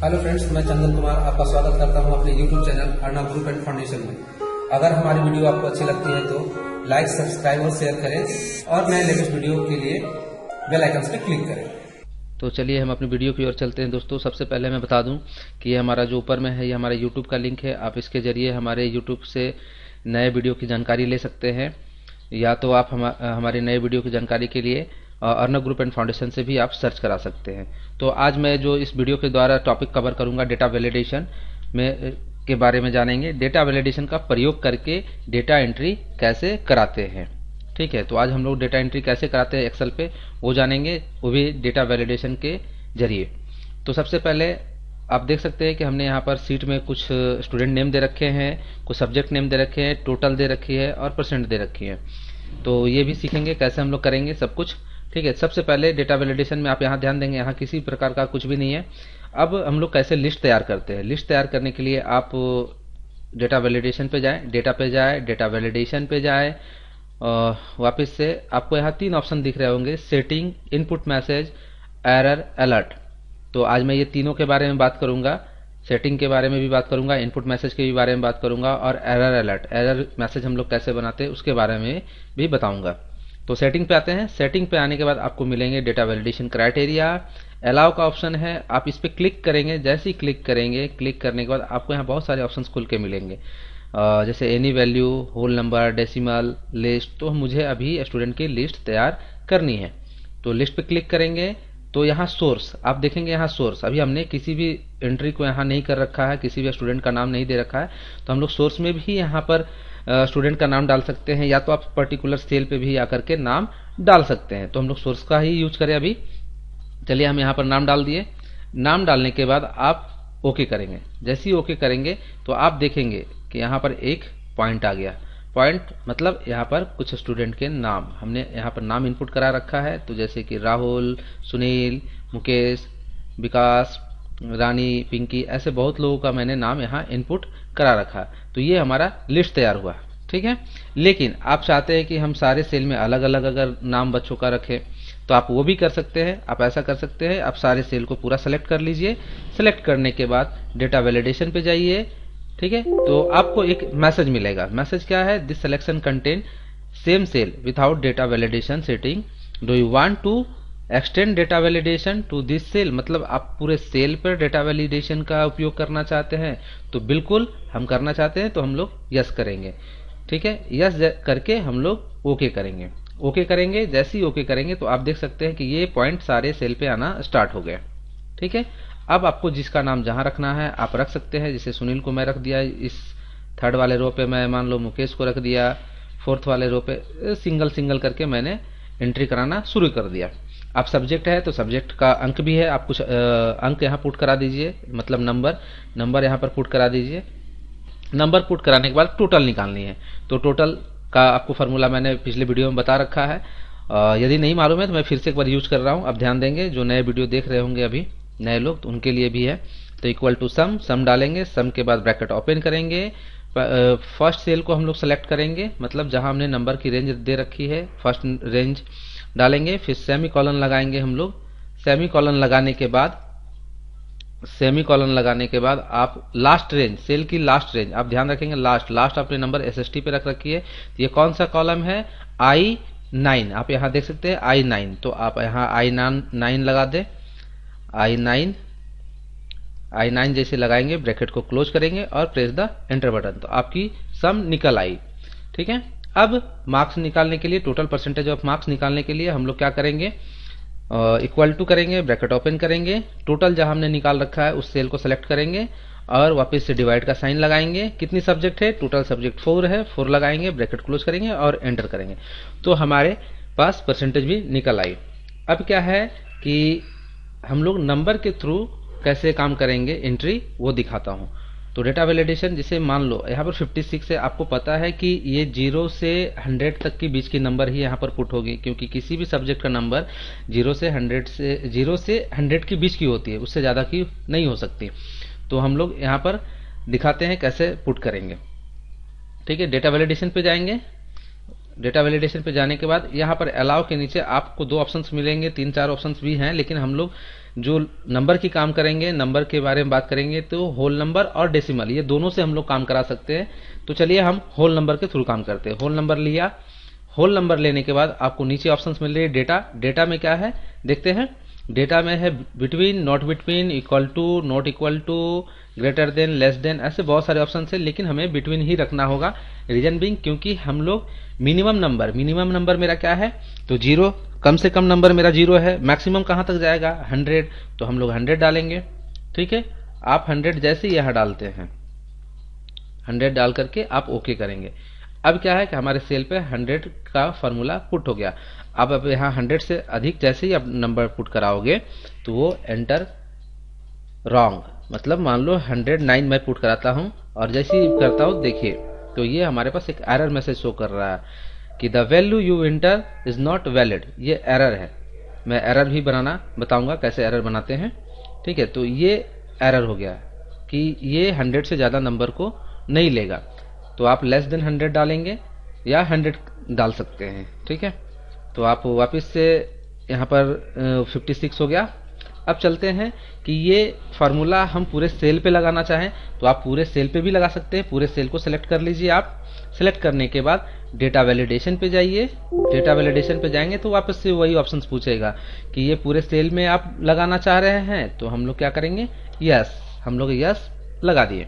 Hello friends, मैं चंदन कुमार आपका स्वागत करता हूं अपने YouTube channel Arnav group and foundation में। अगर हमारी वीडियो आपको अच्छी लगती है तो लाइक, सब्सक्राइब और शेयर करें और नए लेटेस्ट वीडियो के लिए बेल आइकन पे क्लिक करें। तो चलिए हम अपनी वीडियो की ओर चलते हैं। दोस्तों, सबसे पहले मैं बता दूं कि ये हमारा जो ऊपर में है ये हमारा यूट्यूब का लिंक है। आप इसके जरिए हमारे यूट्यूब से नए वीडियो की जानकारी ले सकते हैं, या तो आप हमारे नए वीडियो की जानकारी के लिए अर्णव ग्रुप एंड फाउंडेशन से भी आप सर्च करा सकते हैं। तो आज मैं जो इस वीडियो के द्वारा टॉपिक कवर करूंगा, डेटा वैलिडेशन में के बारे में जानेंगे। डेटा वैलिडेशन का प्रयोग करके डेटा एंट्री कैसे कराते हैं। ठीक है, तो आज हम लोग डेटा एंट्री कैसे कराते हैं एक्सेल पे वो जानेंगे, वो भी डेटा वैलिडेशन के जरिए। तो सबसे पहले आप देख सकते हैं कि हमने यहाँ पर सीट में कुछ स्टूडेंट नेम दे रखे हैं, कुछ सब्जेक्ट नेम दे रखे हैं, टोटल दे रखी है और परसेंट दे रखी है। तो ये भी सीखेंगे कैसे हम लोग करेंगे सब कुछ। ठीक है, सबसे पहले डेटा वैलिडेशन में आप यहाँ ध्यान देंगे, यहाँ किसी प्रकार का कुछ भी नहीं है। अब हम लोग कैसे लिस्ट तैयार करते हैं। लिस्ट तैयार करने के लिए आप डेटा वैलिडेशन पे जाएं, डेटा पे जाए, डेटा वैलिडेशन पे जाए, वापस से आपको यहाँ 3 ऑप्शन दिख रहे होंगे, setting, input message, error, alert. तो आज मैं ये तीनों के बारे में बात करूंगा। सेटिंग के बारे में भी बात करूंगा, इनपुट मैसेज के भी बारे में बात करूंगा और एरर अलर्ट, एरर मैसेज हम लोग कैसे बनाते हैं उसके बारे में भी बताऊंगा। तो सेटिंग पे आते हैं। सेटिंग पे आने के बाद आपको मिलेंगे डेटा वैलिडेशन क्राइटेरिया, अलाउ का ऑप्शन है। आप इस पे क्लिक करेंगे, जैसे ही क्लिक करेंगे, क्लिक करने के बाद आपको यहाँ बहुत सारे ऑप्शंस खुल के मिलेंगे, जैसे any value, whole number, decimal, list. तो मुझे अभी स्टूडेंट की लिस्ट तैयार करनी है, तो लिस्ट पे क्लिक करेंगे। तो यहाँ सोर्स आप देखेंगे, यहाँ सोर्स अभी हमने किसी भी एंट्री को यहाँ नहीं कर रखा है, किसी भी स्टूडेंट का नाम नहीं दे रखा है। तो हम लोग सोर्स में भी यहाँ पर स्टूडेंट का नाम डाल सकते हैं, या तो आप पर्टिकुलर सेल पे भी आकर के नाम डाल सकते हैं। तो हम लोग सोर्स का ही यूज करें अभी। चलिए हम यहाँ पर नाम डाल दिए। नाम डालने के बाद आप ओके करेंगे। जैसे ही ओके करेंगे तो आप देखेंगे कि यहाँ पर एक पॉइंट आ गया। पॉइंट मतलब यहाँ पर कुछ स्टूडेंट के नाम हमने यहाँ पर नाम इनपुट करा रखा है। तो जैसे कि राहुल, सुनील, मुकेश, विकास, रानी, पिंकी, ऐसे बहुत लोगों का मैंने नाम यहाँ इनपुट करा रखा। तो ये हमारा लिस्ट तैयार हुआ। ठीक है, लेकिन आप चाहते हैं कि हम सारे सेल में अलग अलग अगर नाम बच्चों का रखें तो आप वो भी कर सकते हैं। आप ऐसा कर सकते हैं, आप सारे सेल को पूरा सेलेक्ट कर लीजिए। सेलेक्ट करने के बाद डेटा वैलिडेशन पे जाइए। ठीक है, तो आपको एक मैसेज मिलेगा। मैसेज क्या है? This selection contain same cell without data validation setting, do you want to extend data validation to this cell. मतलब आप पूरे सेल पर डेटा वैलिडेशन का उपयोग करना चाहते हैं? तो बिल्कुल हम करना चाहते हैं, तो हम लोग यस करेंगे। ठीक है, यस करके हम लोग ओके करेंगे। ओके करेंगे, जैसे ही ओके करेंगे तो आप देख सकते हैं कि ये पॉइंट सारे सेल पे आना स्टार्ट हो गया। ठीक है, अब आपको जिसका नाम जहां रखना है आप रख सकते हैं। जैसे सुनील को मैं रख दिया, इस 3rd वाले रो पे मैं मान लो मुकेश को रख दिया, 4th वाले रो पे सिंगल सिंगल करके मैंने एंट्री कराना शुरू कर दिया। आप सब्जेक्ट है तो सब्जेक्ट का अंक भी है, आप कुछ अंक यहाँ पुट करा दीजिए, मतलब नंबर यहाँ पर पुट करा दीजिए। नंबर पुट कराने के बाद टोटल निकालनी है। तो टोटल का आपको फार्मूला मैंने पिछले वीडियो में बता रखा है। यदि नहीं मालूम है तो मैं फिर से एक बार यूज कर रहा हूँ। अब ध्यान देंगे, जो नए वीडियो देख रहे होंगे अभी नए लोग, तो उनके लिए भी है। तो इक्वल टू सम डालेंगे, सम के बाद ब्रैकेट ओपन करेंगे। फर्स्ट सेल को हम लोग सेलेक्ट करेंगे, मतलब जहां हमने नंबर की रेंज दे रखी है फर्स्ट रेंज डालेंगे। फिर सेमी कॉलन लगाएंगे हम लोग। सेमी कॉलन लगाने के बाद आप लास्ट रेंज, सेल की लास्ट रेंज आप ध्यान रखेंगे, लास्ट आपने नंबर एसएसटी पे रख रखी है। ये कौन सा कॉलम है? I9। आप यहाँ देख सकते हैं I9। तो आप यहाँ I9 लगा दे। I9 जैसे लगाएंगे, ब्रैकेट को क्लोज करेंगे और प्रेस द एंटर बटन। तो आपकी सम निकल आई। ठीक है, अब मार्क्स निकालने के लिए, टोटल परसेंटेज ऑफ मार्क्स निकालने के लिए हम लोग क्या करेंगे? इक्वल टू करेंगे, ब्रैकेट ओपन करेंगे, टोटल जहां हमने निकाल रखा है उस सेल को सेलेक्ट करेंगे और वापस से डिवाइड का साइन लगाएंगे। कितनी सब्जेक्ट है? टोटल सब्जेक्ट 4 है, 4 लगाएंगे, ब्रैकेट क्लोज करेंगे और एंटर करेंगे। तो हमारे पास परसेंटेज भी निकल आई। अब क्या है कि हम लोग नंबर के थ्रू कैसे काम करेंगे एंट्री, वो दिखाता हूं। तो डेटा वैलिडेशन, जिसे मान लो यहाँ पर 56 है, आपको पता है कि ये 0 से 100 तक के बीच की नंबर ही यहाँ पर पुट होगी, क्योंकि किसी भी सब्जेक्ट का नंबर 0 से 100 के बीच की होती है, उससे ज़्यादा की नहीं हो सकती। तो हम लोग यहाँ पर दिखाते हैं कैसे पुट करेंगे। ठीक है, डेटा वैलिडेशन पे जाएंगे। डेटा वैलिडेशन पे जाने के बाद यहाँ पर अलाउ के नीचे आपको 2 ऑप्शंस मिलेंगे, 3-4 ऑप्शंस भी हैं, लेकिन हम लोग जो नंबर की काम करेंगे, नंबर के बारे में बात करेंगे तो होल नंबर और डेसिमल ये दोनों से हम लोग काम करा सकते हैं। तो चलिए हम होल नंबर के थ्रू काम करते हैं। होल नंबर लिया, होल नंबर लेने के बाद आपको नीचे ऑप्शंस मिल रही है डेटा। डेटा में क्या है देखते हैं। डेटा में है between, not between, equal to, not equal to, greater than, less than, ऐसे बहुत सारे ऑप्शन है, लेकिन हमें बिटवीन ही रखना होगा। रीजन बीइंग क्योंकि हम लोग मिनिमम नंबर मेरा क्या है तो 0, कम से कम नंबर मेरा 0 है। मैक्सिमम कहां तक जाएगा 100, तो हम लोग 100 डालेंगे। ठीक है, आप 100 जैसे यहां डालते हैं, 100 डाल करके आप ओके करेंगे। अब क्या है कि हमारे सेल पे 100 का फॉर्मूला पुट हो गया। अब यहाँ 100 से अधिक जैसे ही आप नंबर पुट कराओगे तो वो एंटर रॉन्ग, मतलब मान लो 109 मैं पुट कराता हूं और जैसे ही करता हूं देखिए तो ये हमारे पास एक एरर मैसेज शो कर रहा है कि the value you enter is not valid. ये एरर है। मैं एरर भी बताऊंगा कैसे एरर बनाते हैं। ठीक है, तो ये एरर हो गया कि ये 100 से ज्यादा नंबर को नहीं लेगा। तो आप लेस देन 100 डालेंगे या 100 डाल सकते हैं। ठीक है, तो आप वापस से यहाँ पर 56 हो गया। अब चलते हैं कि ये फार्मूला हम पूरे सेल पे लगाना चाहें तो आप पूरे सेल पे भी लगा सकते हैं। पूरे सेल को सिलेक्ट कर लीजिए। आप सिलेक्ट करने के बाद डेटा वैलिडेशन पे जाइए। डेटा वैलिडेशन पे जाएंगे तो वापस से वही ऑप्शंस पूछेगा कि ये पूरे सेल में आप लगाना चाह रहे हैं, तो हम लोग क्या करेंगे यस, हम लोग यस लगा दिए।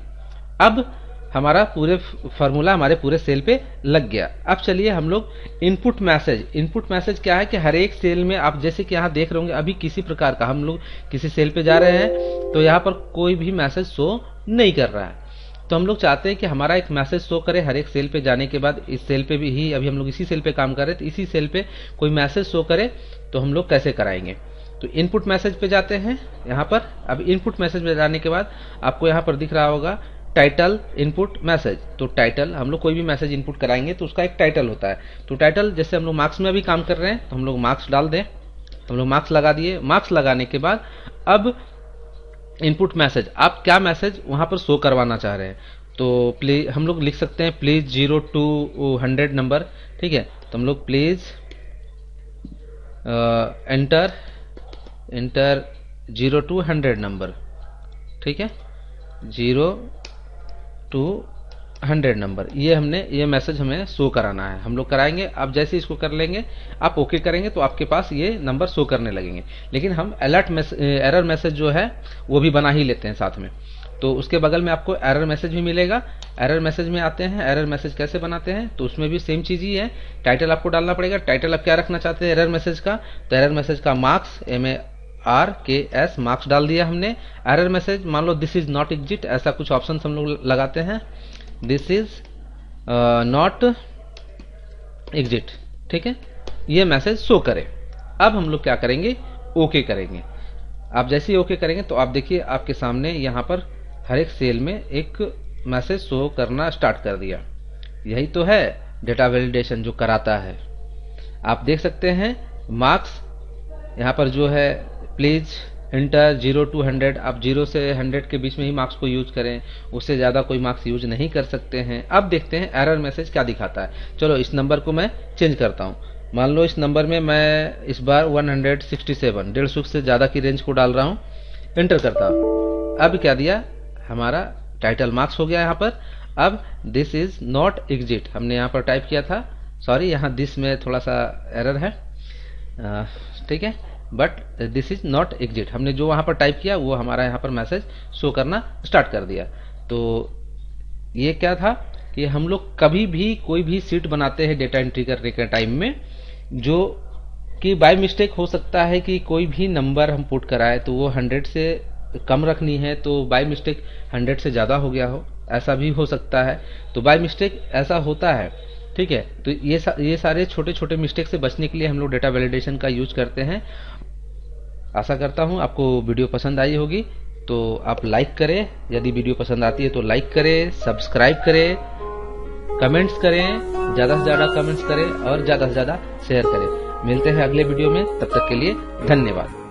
अब हमारा पूरे फार्मूला हमारे पूरे सेल पे लग गया। अब चलिए हम लोग इनपुट मैसेज क्या है कि हर एक सेल में आप जैसे कि यहाँ देख रहे होंगे अभी किसी प्रकार का हम लोग किसी सेल पे जा रहे हैं तो यहाँ पर कोई भी मैसेज शो नहीं कर रहा है। तो हम लोग चाहते हैं कि हमारा एक मैसेज शो करे हर एक सेल पे जाने के बाद। इस सेल पे भी ही अभी हम लोग इसी सेल पे काम कर रहे हैं तो इसी सेल पे कोई मैसेज शो करे तो हम लोग कैसे कराएंगे। तो इनपुट मैसेज पे जाते हैं यहाँ पर। अब इनपुट मैसेज में जाने के बाद आपको यहाँ पर दिख रहा होगा टाइटल इनपुट मैसेज। तो टाइटल हम लोग कोई भी मैसेज इनपुट कराएंगे तो उसका एक टाइटल होता है। तो टाइटल जैसे हम लोग मार्क्स में अभी काम कर रहे हैं तो हम लोग मार्क्स डाल दें। हम लोग मार्क्स लगा दिए। मार्क्स लगाने के बाद अब इनपुट मैसेज, आप क्या मैसेज वहां पर शो करवाना चाह रहे हैं तो प्लीज हम लोग लिख सकते हैं प्लीज 0 to 100 नंबर। ठीक है, तो हम लोग प्लीज एंटर 0 to 100 नंबर। ठीक है, 0 to 100 नंबर ये मैसेज हमें शो कराना है। हम लोग कराएंगे। आप जैसे इसको कर लेंगे आप ओके करेंगे तो आपके पास ये नंबर शो करने लगेंगे। लेकिन हम एरर मैसेज जो है वो भी बना ही लेते हैं साथ में। तो उसके बगल में आपको एरर मैसेज भी मिलेगा। एरर मैसेज में आते हैं। एरर मैसेज कैसे बनाते हैं तो उसमें भी सेम चीज ही है। टाइटल आपको डालना पड़ेगा। टाइटल आप क्या रखना चाहते हैं एरर मैसेज का, तो एरर मैसेज का मार्क्स MARKS मार्क्स डाल दिया हमने। एरर मैसेज मान लो दिस इज नॉट एग्जिट, ऐसा कुछ ऑप्शन हम लोग लगाते हैं, दिस इज नॉट एग्जिट। ठीक है, ये मैसेज शो करे। अब हम लोग क्या करेंगे ओके करेंगे। आप जैसे ही ओके करेंगे तो आप देखिए आपके सामने यहाँ पर हर एक सेल में एक मैसेज शो करना स्टार्ट कर दिया। यही तो है डेटा वैलिडेशन जो कराता है। आप देख सकते हैं मार्क्स यहाँ पर जो है प्लीज एंटर 0 to 100। आप 0 से 100 के बीच में ही मार्क्स को यूज करें, उससे ज्यादा कोई मार्क्स यूज नहीं कर सकते हैं। अब देखते हैं एरर मैसेज क्या दिखाता है। चलो इस नंबर को मैं चेंज करता हूं। मान लो इस नंबर में मैं इस बार 167 150 से ज्यादा की रेंज को डाल रहा हूं। एंटर करता हूं। अब क्या दिया हमारा टाइटल मार्क्स हो गया यहाँ पर। अब दिस इज नॉट एग्जिट हमने यहाँ पर टाइप किया था, सॉरी यहाँ दिस में थोड़ा सा एरर है। ठीक है, but this is not exit हमने जो वहां पर टाइप किया वो हमारा यहाँ पर मैसेज शो करना स्टार्ट कर दिया। तो ये क्या था कि हम लोग कभी भी कोई भी सीट बनाते हैं डेटा एंट्री करने के टाइम में, जो कि बाय मिस्टेक हो सकता है कि कोई भी नंबर हम पुट कराए तो वो 100 से कम रखनी है तो बाय मिस्टेक 100 से ज्यादा हो गया हो, ऐसा भी हो सकता है। तो बाय मिस्टेक ऐसा होता है। ठीक है, तो ये सारे छोटे छोटे मिस्टेक से बचने के लिए हम लोग डेटा वैलिडेशन का यूज करते हैं। आशा करता हूं आपको वीडियो पसंद आई होगी। तो आप लाइक करें, यदि वीडियो पसंद आती है तो लाइक करें, सब्सक्राइब करें, कमेंट्स करें, ज्यादा से ज्यादा कमेंट्स करें और ज्यादा से ज्यादा शेयर करें। मिलते हैं अगले वीडियो में, तब तक के लिए धन्यवाद।